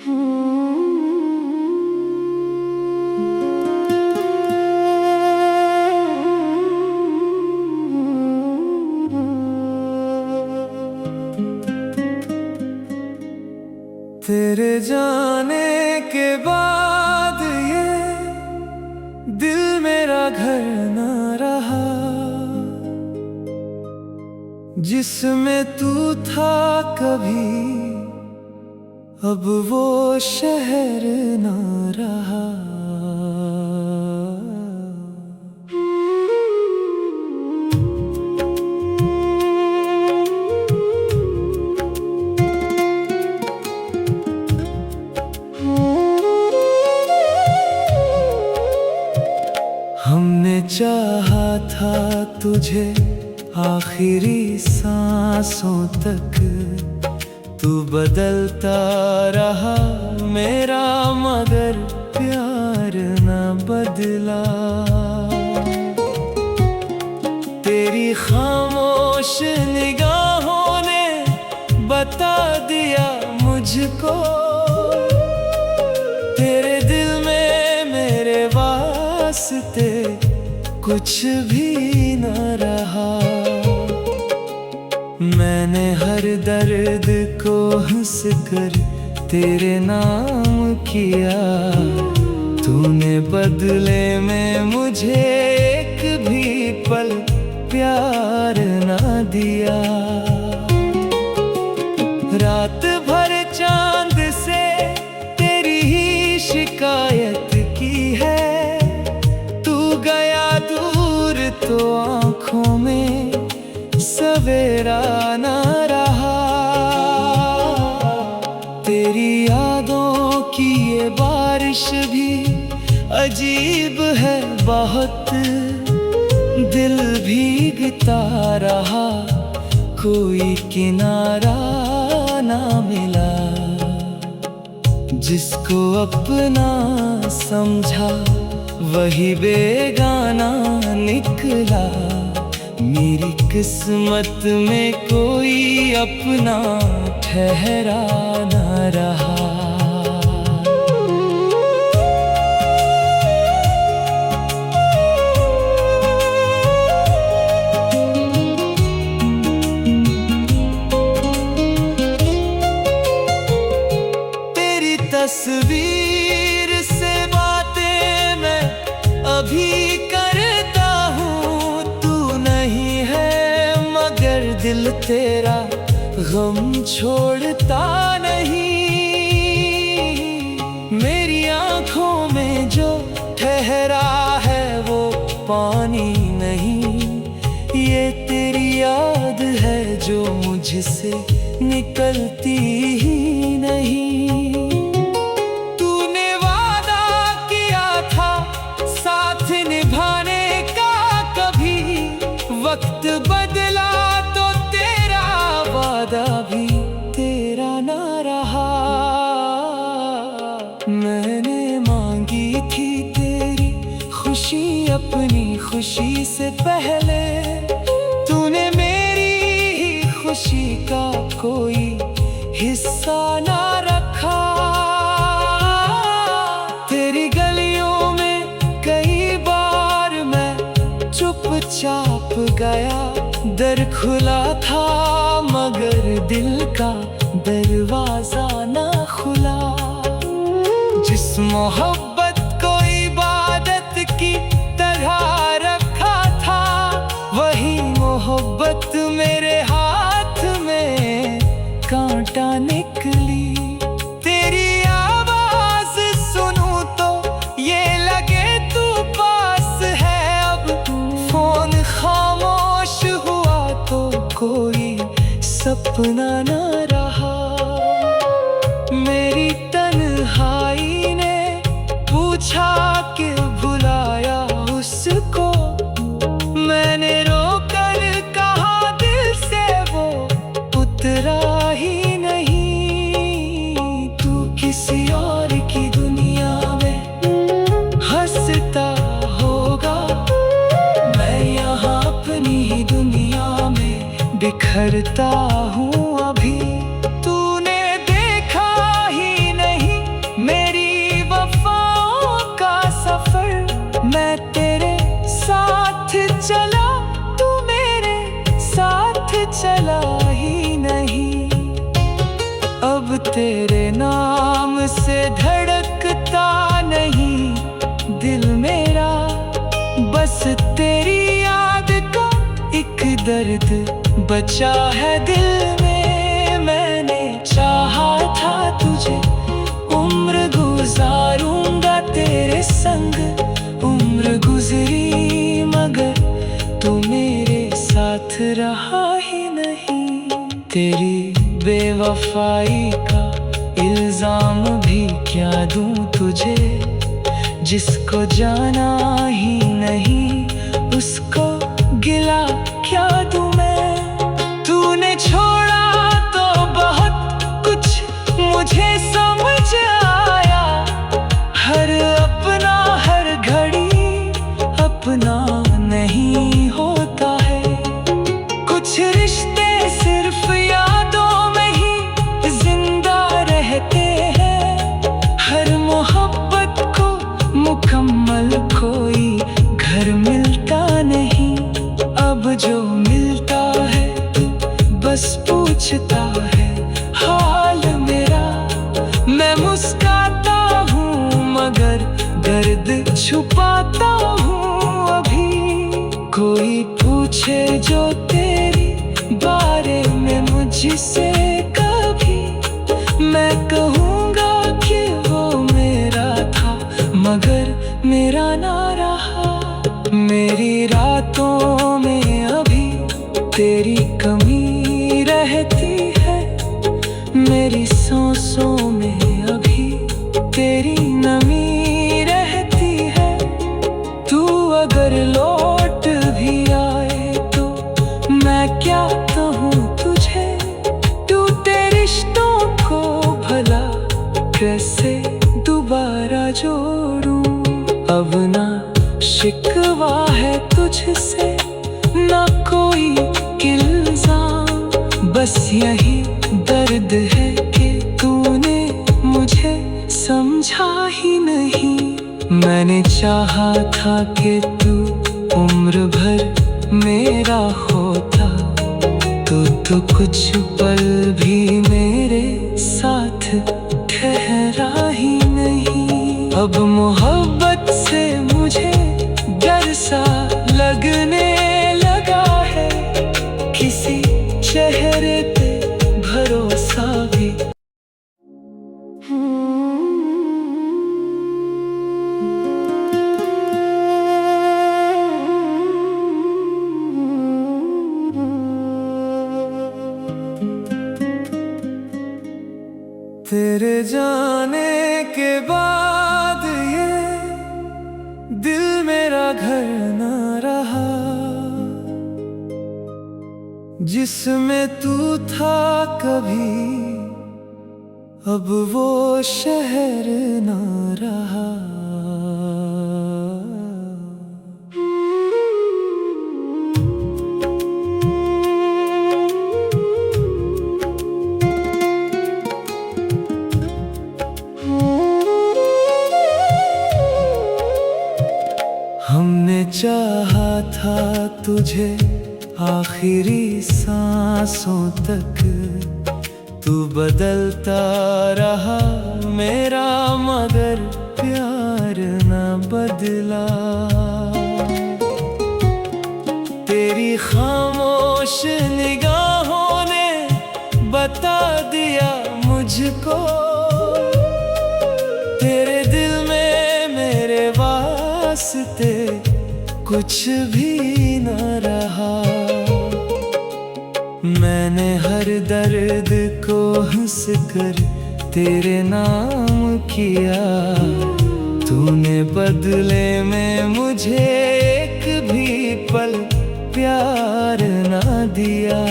तेरे जाने के बाद ये दिल मेरा घर न रहा, जिसमें तू था कभी अब वो शहर न रहा। हमने चाहा था तुझे आखिरी सांसों तक, तू बदलता रहा मेरा मगर प्यार न बदला। तेरी खामोश निगाहों ने बता दिया मुझको, तेरे दिल में मेरे वास्ते कुछ भी न रहा। मैंने हर दर्द को हंसकर तेरे नाम किया, तूने बदले में मुझे एक भी पल प्यार न दिया। रात भर चांद से तेरी ही शिकायत की है, तू गया दूर तो आँखों में सवेरा न रहा। तेरी यादों की ये बारिश भी अजीब है बहुत, दिल भीगता रहा कोई किनारा ना मिला। जिसको अपना समझा वही बेगाना निकला, मेरी किस्मत में कोई अपना ठहरा न रहा। तेरी तस्वीर से बातें मैं अभी करता हूँ, तू नहीं है मगर दिल तेरा गम छोड़ता नहीं। मेरी आँखों में जो ठहरा है वो पानी नहीं, ये तेरी याद है जो मुझसे निकलती ही नहीं। तूने वादा किया था साथ निभाने का, कभी वक्त बदला तो तेरा वादा भी तेरा ना रहा। मैंने मांगी थी तेरी खुशी अपनी खुशी से पहले, तूने मेरी ही खुशी का कोई हिस्सा ना रखा। तेरी गलियों में कई बार मैं चुपचाप गया, दर खुला था मगर दिल का दरवाजा ना खुला। जिस मोहब्बत को इबादत की तरह रखा था, वही मोहब्बत मेरे हाथ में कांटा निकली। तेरी आवाज सुनूं तो ये लगे तू पास है, अब फोन खामोश हुआ तो कोई सपना न रहा। मेरी तन्हाई ने पूछा कि बुलाया उसको, मैंने रोकर कहा दिल से वो उतरा ही नहीं। तू किसी और की दुनिया में हंसता होगा, मैं यहाँ अपनी ही दुनिया में बिखरता हूँ अभी। तूने देखा ही नहीं अब तेरे नाम से धड़कता नहीं दिल मेरा, बस तेरी याद का एक दर्द बचा है दिल में। मैंने चाहा था तुझे उम्र गुजारूंगा तेरे संग, उम्र गुजरी मगर तू मेरे साथ रहा ही नहीं। तेरी बेवफाई का इल्जाम भी क्या दूं तुझे, जिसको जाना ही नहीं उसको गिला क्या दूं मैं। तूने छोड़ा तो बहुत कुछ मुझे समझ आया, हर अपना हर घड़ी अपना नहीं होता है। कुछ रिश्ते सिर्फ यादों में ही जिंदा रहते हैं, हर मोहब्बत को मुकम्मल कोई घर मिलता नहीं। अब जो मिलता है बस पूछता है हाल मेरा, मैं मुस्काता हूँ मगर दर्द छुपाता हूँ अभी। कोई पूछे जो तेरी बारे में मुझसे कभी, मैं कहूँगा कि वो मेरा था मगर मेरा ना रहा। मेरी रातों में अभी तेरी कमी रहती है, मेरी सांसों में अभी तेरी नमी रहती है। तू अगर लौट भी आए तो मैं क्या कहूँ तुझे, टूटे रिश्तों को भला कैसे दोबारा जोड़ूं। अब ना शिकवा है तुझसे ना कोई इल्जाम, बस यही दर्द है कि तूने मुझे समझा ही नहीं। मैंने चाहा था कि तू उम्र भर मेरा होता, तो कुछ पल भी मेरे साथ ठहरा ही नहीं। अब मोहब्बत से मुझे डर सा लगने लगा है, किसी चेहरे पे भरोसा भी। तेरे जाने के बाद ये दिल मेरा घर ना रहा, जिसमें तू था कभी अब वो शहर ना रहा। हमने चाहा था तुझे आखिरी सांसों तक, तू बदलता रहा मेरा मगर प्यार न बदला। तेरी खामोश निगाहों ने बता दिया मुझको, तेरे दिल में मेरे वास्ते कुछ भी न रहा। मैंने हर दर्द को हंस कर तेरे नाम किया, तूने बदले में मुझे एक भी पल प्यार ना दिया।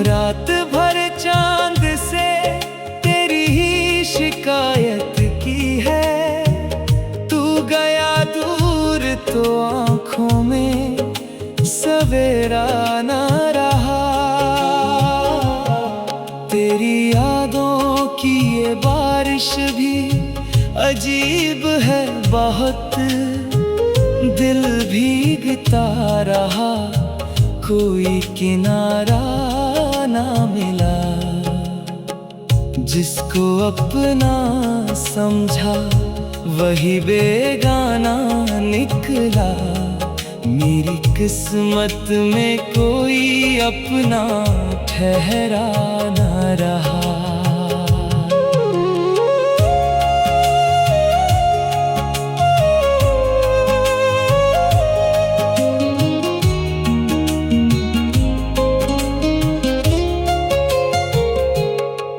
रात भर चांद से तेरी ही शिकायत की है, तू गया दूर तो आँखों में सवेरा ना रहा। तेरी यादों की ये बारिश भी अजीब है बहुत, दिल भीगता रहा कोई किनारा ना मिला। जिसको अपना समझा वही बेगाना निकला। मेरी किस्मत में कोई अपना ठहरा न रहा।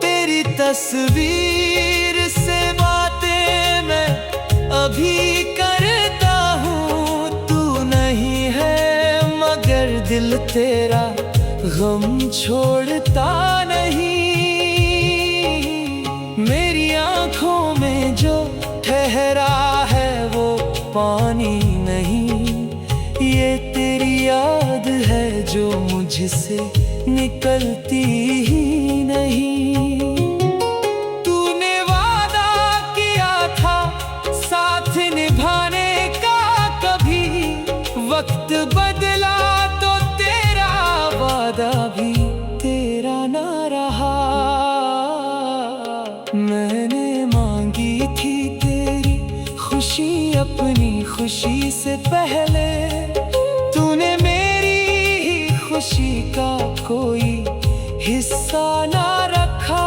तेरी तस्वीर से बातें मैं अभी करता हूँ। तू नहीं है मगर दिल तेरा गम छोड़ता नहीं। मेरी आँखों में जो ठहरा है वो पानी नहीं। ये तेरी याद है जो मुझसे निकलती ही नहीं। तूने वादा किया था साथ निभाने का, कभी वक्त बदला तो तेरा वादा भी तेरा ना रहा। मैंने मांगी थी तेरी खुशी अपनी खुशी से पहले। तूने मेरी ही खुशी का कोई हिस्सा ना रखा।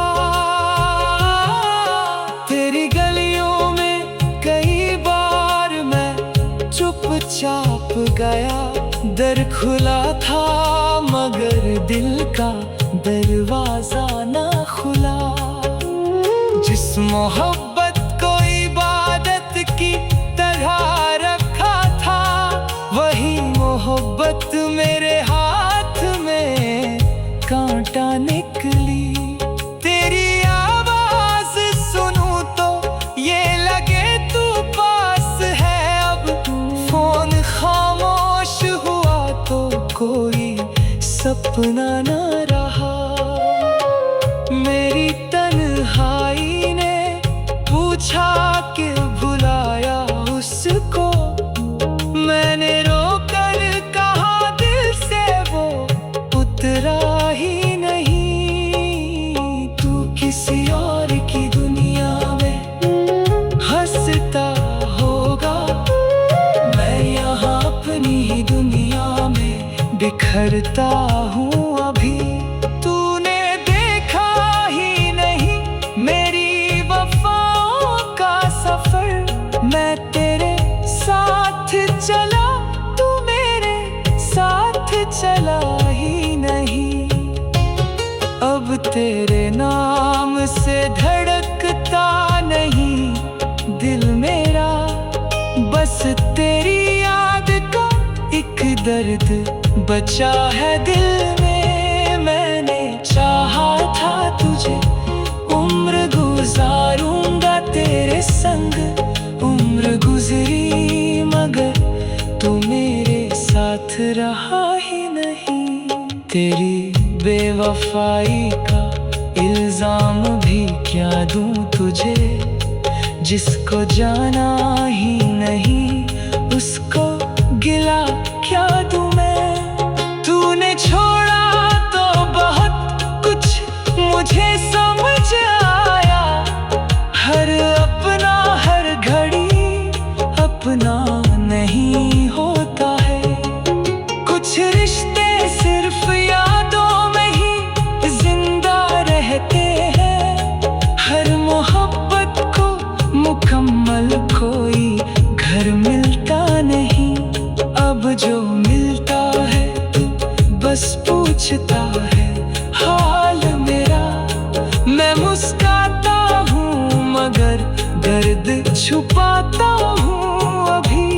तेरी गलियों में कई बार मैं चुपचाप गया। दर खुला था मगर दिल का दरवाजा ना खुला। जिस मोहब्बत को इबादत की तरह रखा था, वही मोहब्बत मेरे हाथ में कांटा निकली। तेरी आवाज सुनूं तो ये लगे तू पास है। अब फोन खामोश हुआ तो कोई सपना ना रहा। मेरी तन्हाई ने पूछा कि बुलाया उसको। मैंने रोकर कहा दिल से वो उतरा ही नहीं। तू किसी और की दुनिया में हंसता होगा, मैं यहाँ अपनी ही दुनिया में बिखरता हूँ अभी। तूने देखा ही नहीं मेरी वफाओं का सफर। मैं तेरे साथ चला, तू मेरे साथ चला ही नहीं। अब तेरे नाम से धड़कता नहीं दिल मेरा। बस तेरी याद का एक दर्द बचा है दिल में। मैंने चाहा था तुझे उम्र गुजारूंगा तेरे संग। उम्र गुजरी मगर तू मेरे साथ रहा ही नहीं। तेरी बेवफाई का इल्जाम भी क्या दूं तुझे। जिसको जाना ही नहीं उसको गिला क्या दूं मैं। तूने छोड़ा तो बहुत कुछ मुझे समझ आया। हर अपना हर घड़ी अपना नहीं होता है। कुछ रिश्ते सिर्फ यादों में ही जिंदा रहते हैं। हर मोहब्बत को मुकम्मल कोई घर मिलता नहीं। अब जो मिलता है बस पूछता है हाल मेरा। मैं मुस्काता हूँ मगर दर्द छुपाता हूँ अभी।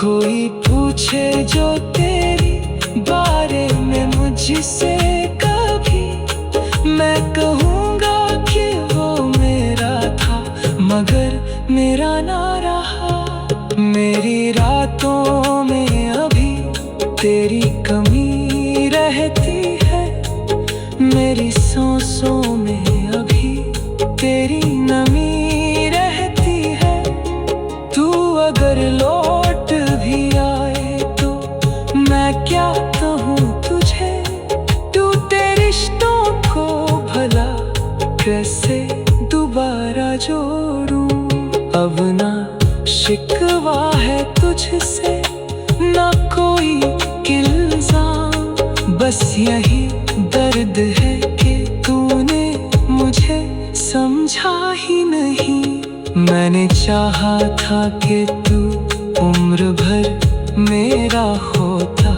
कोई पूछे जो तेरी बारे में मुझसे कभी, मैं कहूँगा कि वो मेरा था मगर मेरा ना रहा। मेरी रातों में अभी तेरी कमी रहती है। मेरी सांसों में अभी तेरी नमी रहती है। तू अगर लौट भी आए तो मैं क्या कहूँ तुझे। टूटे रिश्तों को भला कैसे शिकवा है तुझसे ना कोई इल्जाम, बस यही दर्द है कि तूने मुझे समझा ही नहीं। मैंने चाहा था कि तू उम्र भर मेरा होता,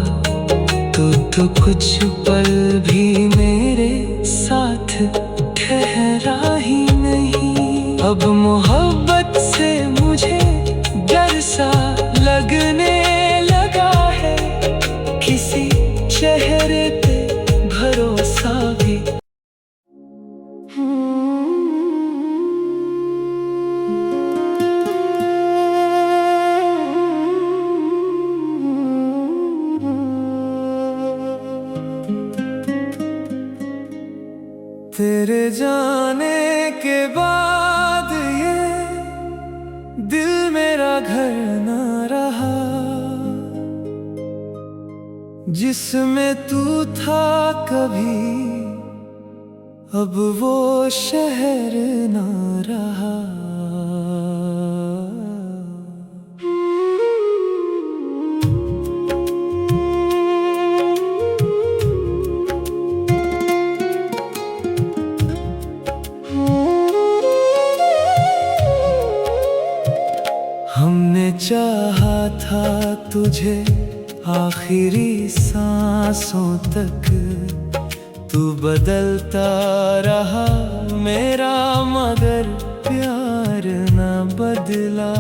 तो कुछ पल भी मेरे साथ ठहरा ही नहीं। अब मोहब्बत से मुझे डर सा लगने लगा है, किसी चेहरे पे भरोसा भी। तेरे जाने के बाद ये दिल मेरा घर न रहा, जिसमें तू था कभी अब वो शहर न रहा। हमने चाहा था तुझे आखिरी सांसों तक, तू बदलता रहा मेरा मगर प्यार न बदला।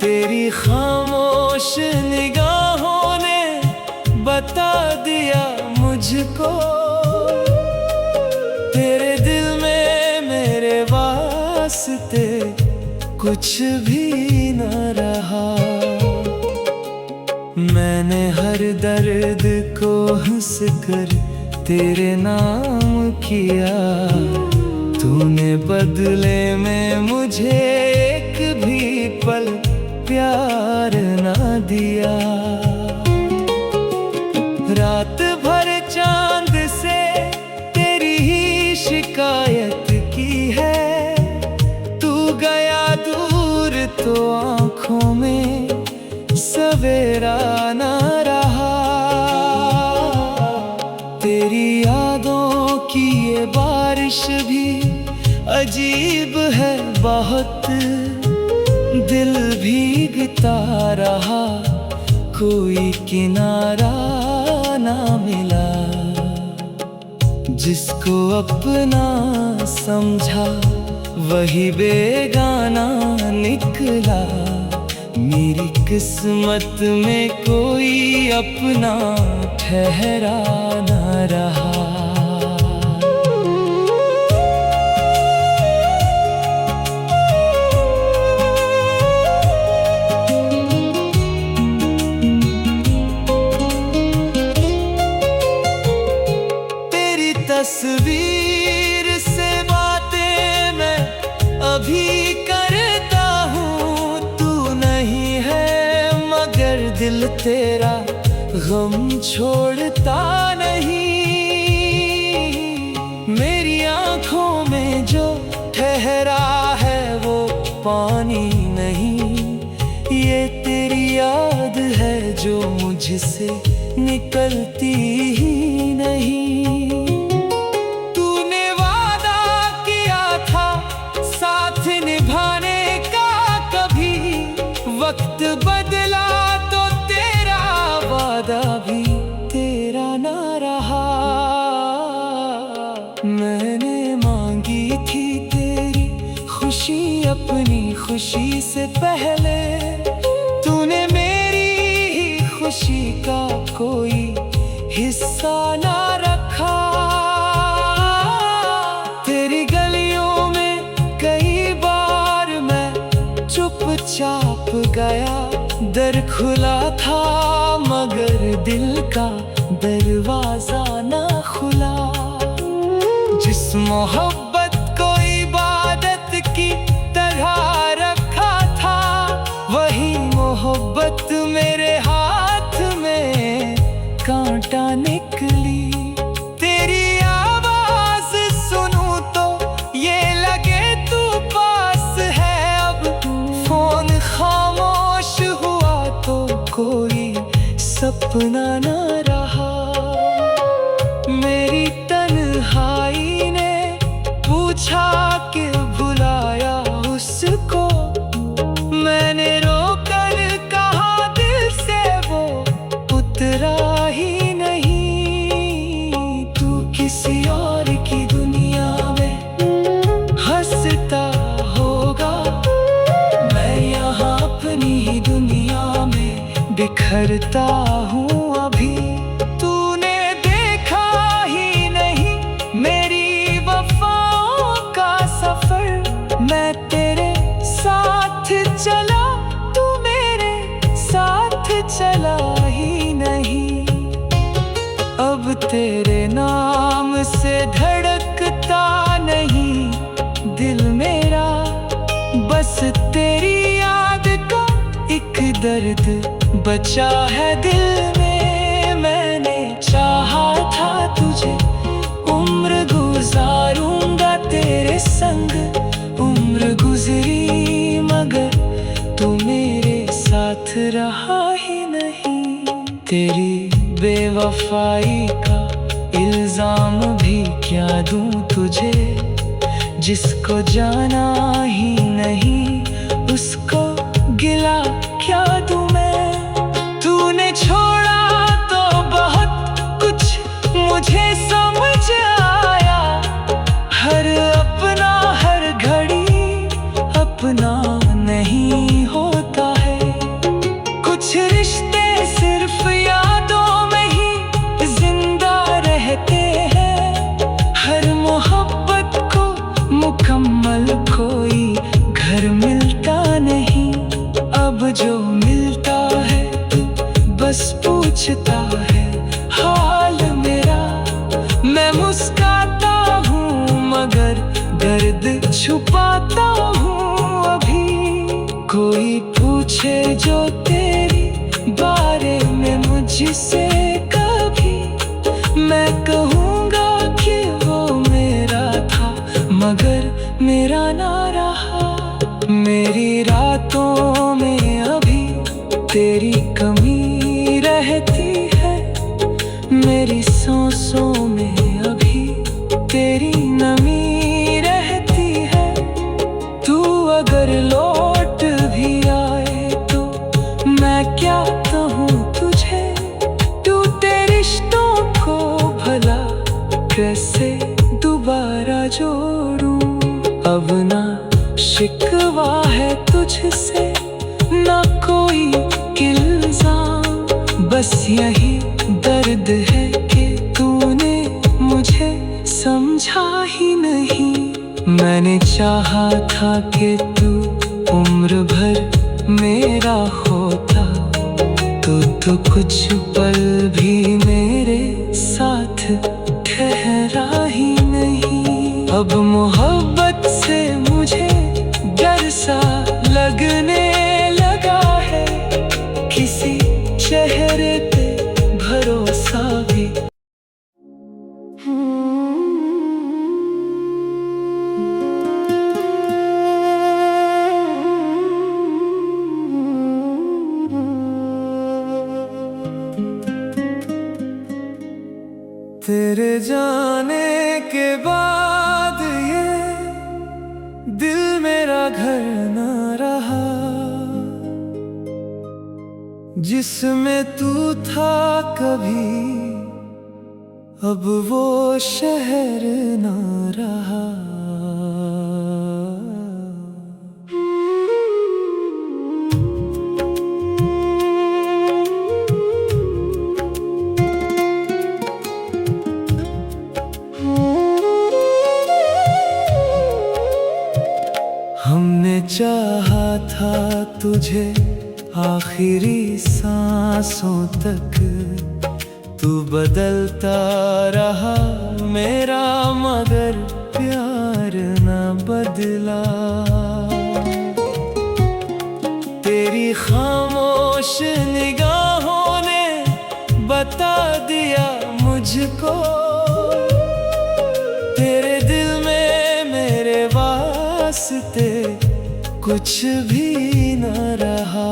तेरी खामोश निगाहों ने बता दिया मुझको, तेरे दिल में मेरे वास्ते कुछ भी न रहा। मैंने हर दर्द को हंस कर तेरे नाम किया, तूने बदले में मुझे एक भी पल प्यार न दिया। रात भर चांद से तेरी ही शिकायत की है, तू गया दूर तो आँखों में सवेरा न रहा। तेरी यादों की ये बारिश भी अजीब है बहुत, दिल भीगता रहा कोई किनारा ना मिला। जिसको अपना समझा वही बेगाना निकला, मेरी किस्मत में कोई अपना ठहरा ना रहा। तेरी तस्वीर से बातें मैं अभी करता हूँ, तू नहीं है मगर दिल तेरा गम छोड़ता नहीं। मेरी आँखों में जो ठहरा है वो पानी नहीं, ये तेरी याद है जो मुझसे निकलती ही नहीं। तूने वादा किया था साथ निभाने का, कभी वक्त बदला तो तेरा वादा भी तेरा ना रहा। मैंने मांगी थी तेरी खुशी अपनी खुशी से पहले, तूने मेरी ही खुशी का कोई हिस्सा ना रखा। तेरी गलियों में कई बार मैं चुपचाप गया, दर खुला था मगर दिल का दरवाजा ना खुला। जिस मोहब्बत को इबादत की तरह रखा था, वही मोहब्बत मेरे हाथ में कांटा निकली। तेरी आवाज सुनूं तो ये लगे तू पास है, अपना ना रहा। मेरी तन्हाई ने पूछा कि भुलाया उसको, मैंने रोकर कहा दिल से, वो उतरा ही नहीं। तू किसी और की दुनिया में हंसता होगा, मैं यहाँ अपनी ही दुनिया में बिखरता हूँ अभी। तूने देखा ही नहीं मेरी वफाओं का सफर, मैं तेरे साथ चला, तू मेरे साथ चला ही नहीं। अब तेरे नाम से धड़कता नहीं दिल मेरा, बस तेरी याद का एक दर्द बचा है दिल में। मैंने चाहा था तुझे, उम्र गुजारूंगा तेरे संग, उम्र गुजरी मगर तू मेरे साथ रहा ही नहीं। तेरी बेवफाई का इल्जाम भी क्या दूं तुझे, जिसको जाना ही नहीं उसको गिला क्या दूं मैं। तूने छोड़ा तो बहुत कुछ मुझे समझ आया, हर अपना हर घड़ी अपना नहीं होता है। कुछ रिश्ते सिर्फ यादों में ही जिंदा रहते हैं, हर मोहब्बत को मुकम्मल कोई घर मिलता नहीं। अब जो मिलता है बस पूछता है हाल मेरा, मैं मुस्काता हूँ मगर दर्द छुपाता हूँ अभी। कोई पूछे जो तेरी बारे में मुझसे कभी, मैं कहूँगा कि वो मेरा था मगर मेरा ना रहा। मेरी रातों में अभी तेरी कमी रहती है, मेरी सांसों में अभी तेरी नमी रहती है। तू अगर लौट भी आए तो मैं क्या कहूँ तुझे, टूटे रिश्तों को भला कैसे दोबारा जोड़ूं। अब ना शिकवा है तुझसे ना कोई इल्जाम, बस यही दर्द है कि तूने मुझे समझा ही नहीं। मैंने चाहा था कि तू उम्र भर मेरा होता, तो कुछ पल भी मेरे साथ ठहरा ही नहीं। अब मोहब्बत से मुझे डर सा लगने लगा है, किसी चेहरे पे भरोसा भी। तेरे जाने के बाद ये दिल मेरा घर न रहा, जिसमें तू था कभी अब वो शहर न रहा। हमने चाहा था तुझे आखिरी सांसों तक, तू बदलता रहा मेरा मगर प्यार न बदला। तेरी खामोश निगाहों ने बता दिया मुझको, तेरे दिल में मेरे वास्ते कुछ भी न रहा।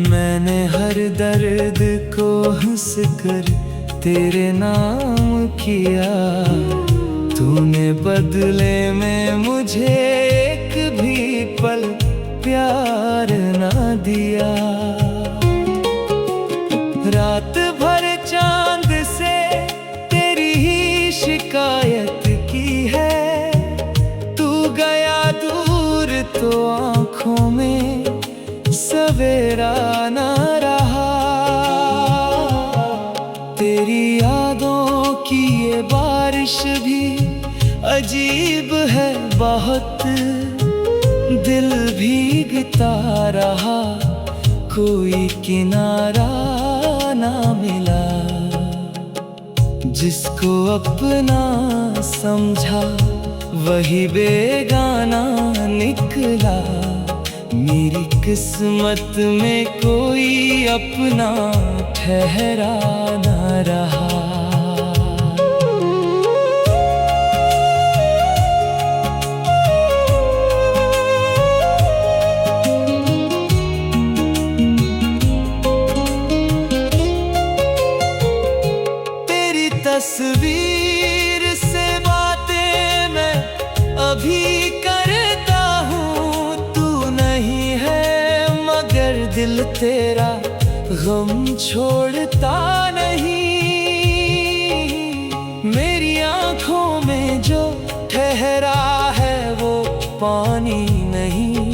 मैंने हर दर्द को हंस कर तेरे नाम किया, तूने बदले में मुझे एक भी पल प्यार ना दिया। रात भर चांद से तेरी ही शिकायत की है, तू गया दूर तो आँखों में सवेरा ना रहा। तेरी यादों की ये बारिश भी अजीब है बहुत, दिल भीगता रहा, कोई किनारा ना मिला। जिसको अपना समझा वही बेगाना निकला, मेरी किस्मत में कोई अपना ठहरा ना रहा। तेरी तस्वीर से बातें मैं अभी करता हूँ, तू नहीं है मगर दिल तेरा गम छोड़ता नहीं। मेरी आँखों में जो ठहरा है वो पानी नहीं,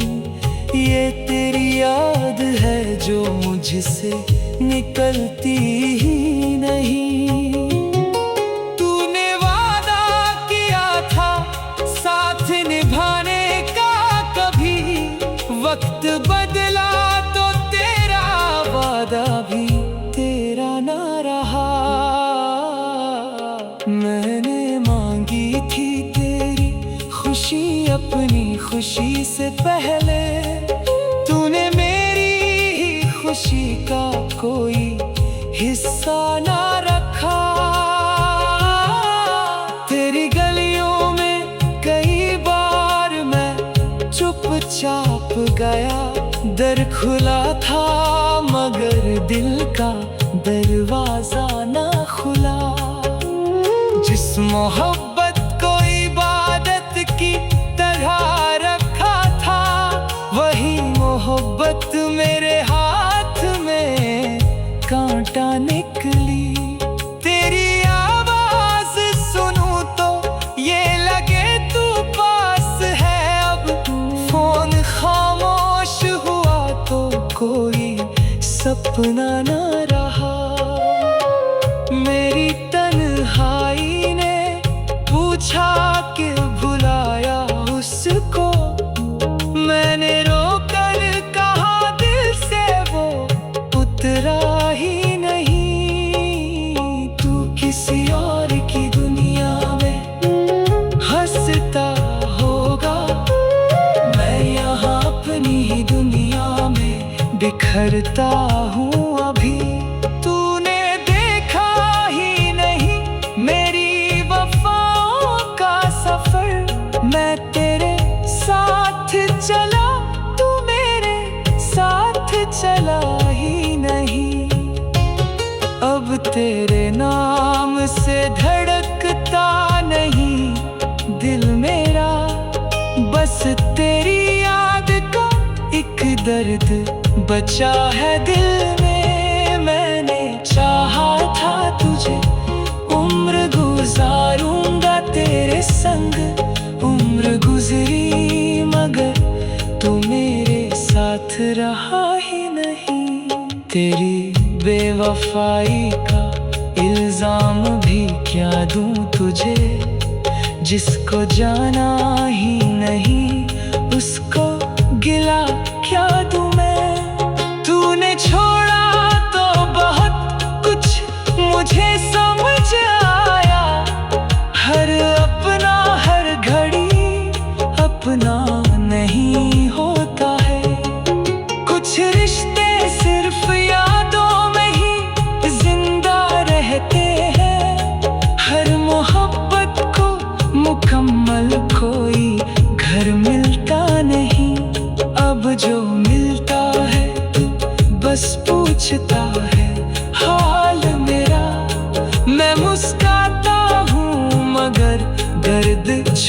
ये तेरी याद है जो मुझसे निकलती ही नहीं। तूने वादा किया था साथ निभाने का, कभी वक्त बदला तो तेरा वादा भी तेरा ना रहा। मैंने मांगी थी तेरी खुशी अपनी खुशी से पहले, तूने मेरी ही खुशी का कोई हिस्सा ना रखा। तेरी गलियों में कई बार मैं चुपचाप गया, दर खुला था मगर दिल का दरवाजा ना खुला। जिस मोहब्बत को इबादत की तरह रखा था, वही मोहब्बत मेरे हाथ में कांटा निकली। तेरी आवाज सुनूं तो ये लगे तू पास है, अब फोन खामोश हुआ तो कोई सपना ना रहा। मेरी तन्हाई ने पूछा कि भुलाया उसको, मैंने रोकर कहा दिल से वो उतरा ही नहीं। तू किसी और की दुनिया में हंसता होगा, मैं यहाँ अपनी ही दुनिया में बिखरता हूँ अभी। तूने देखा ही नहीं मेरी वफाओं का सफर, मैं तेरे साथ चला तू मेरे साथ चला ही नहीं। अब तेरे नाम से धड़कता नहीं दिल मेरा, बस तेरी याद का एक दर्द बचा है दिल में। मैंने चाहा था तुझे उम्र गुजारूंगा तेरे संग, उम्र गुजरी मगर तू मेरे साथ रहा ही नहीं। तेरी बेवफाई का इल्जाम भी क्या दूं तुझे, जिसको जाना ही नहीं उसको गिला क्या दूं मैं। तूने छोड़ा तो बहुत कुछ मुझे समझ आया, हर अपना हर घड़ी अपना नहीं होता है। कुछ रिश्ते सिर्फ यादों में ही जिंदा रहते हैं, हर मोहब्बत को मुकम्मल कोई घर मिलता नहीं। अब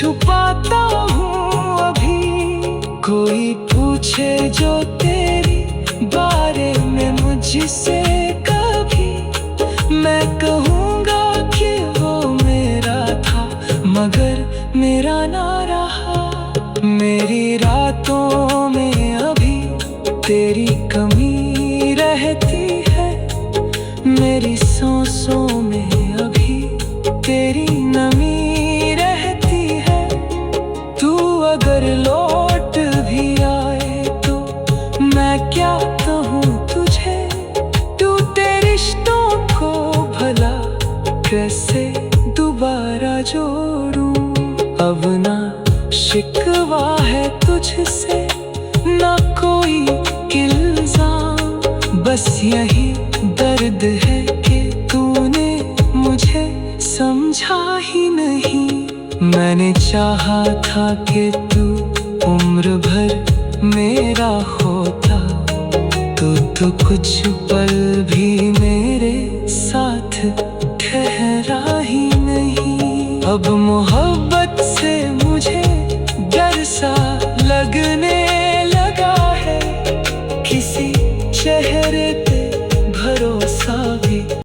छुपाता हूँ अभी। कोई पूछे जो तेरी बारे में मुझसे कभी, मैं कहूँगा कि वो मेरा था मगर मेरा ना रहा। मेरी रातों में अभी तेरी कमी रहती है, मेरी सांसों में अभी तेरी नमी रहती है। तू अगर लौट भी आए तो मैं क्या कहूँ तुझे, टूटे रिश्तों को भला कैसे दोबारा जोड़ूं। अब ना शिकवा है तुझसे, ना कोई इल्जाम, बस यही दर्द है कि तूने मुझे समझा ही नहीं। मैंने चाहा था कि तू उम्र भर मेरा होता, तो कुछ पल भी